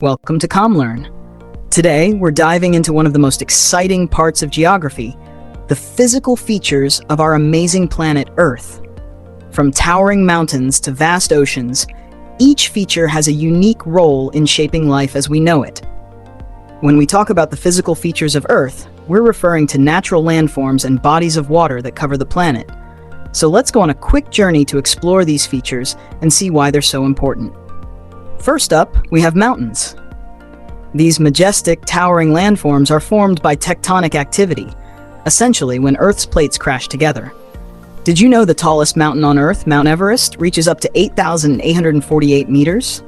Welcome to ComLearn. Today, we're diving into one of the most exciting parts of geography, the physical features of our amazing planet Earth. From towering mountains to vast oceans, each feature has a unique role in shaping life as we know it. When we talk about the physical features of Earth, we're referring to natural landforms and bodies of water that cover the planet. So let's go on a quick journey to explore these features and see why they're so important. First up, we have mountains. These majestic, towering landforms are formed by tectonic activity, essentially when Earth's plates crash together. Did you know the tallest mountain on Earth, Mount Everest, reaches up to 8,848 meters?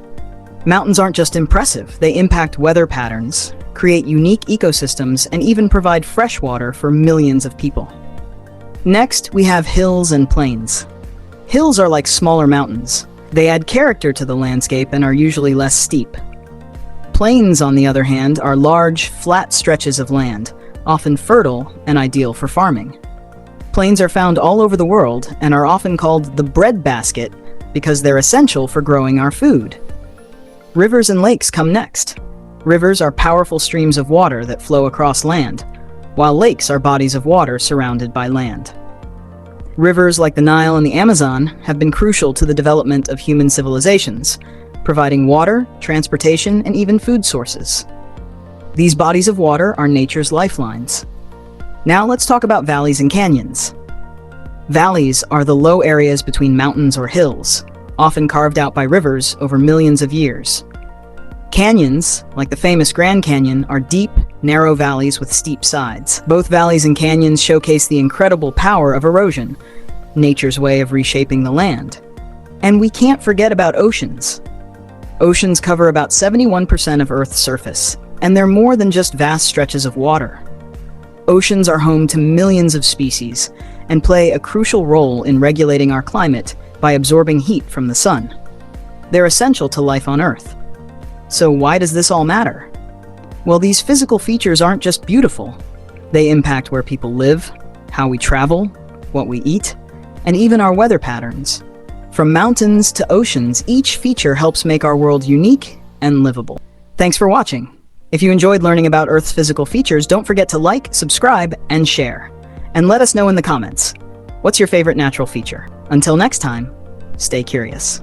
Mountains aren't just impressive, they impact weather patterns, create unique ecosystems, and even provide fresh water for millions of people. Next, we have hills and plains. Hills are like smaller mountains. They add character to the landscape and are usually less steep. Plains, on the other hand, are large, flat stretches of land, often fertile and ideal for farming. Plains are found all over the world and are often called the breadbasket because they're essential for growing our food. Rivers and lakes come next. Rivers are powerful streams of water that flow across land, while lakes are bodies of water surrounded by land. Rivers like the Nile and the Amazon have been crucial to the development of human civilizations, providing water, transportation, and even food sources. These bodies of water are nature's lifelines. Now let's talk about valleys and canyons. Valleys are the low areas between mountains or hills, often carved out by rivers over millions of years. Canyons, like the famous Grand Canyon, are deep, narrow valleys with steep sides. Both valleys and canyons showcase the incredible power of erosion, nature's way of reshaping the land. And we can't forget about oceans. Oceans cover about 71% of Earth's surface, and they're more than just vast stretches of water. Oceans are home to millions of species and play a crucial role in regulating our climate by absorbing heat from the sun. They're essential to life on Earth. So why does this all matter? Well, these physical features aren't just beautiful. They impact where people live, how we travel, what we eat, and even our weather patterns. From mountains to oceans, each feature helps make our world unique and livable. Thanks for watching. If you enjoyed learning about Earth's physical features, don't forget to like, subscribe, and share. And let us know in the comments, what's your favorite natural feature? Until next time, stay curious.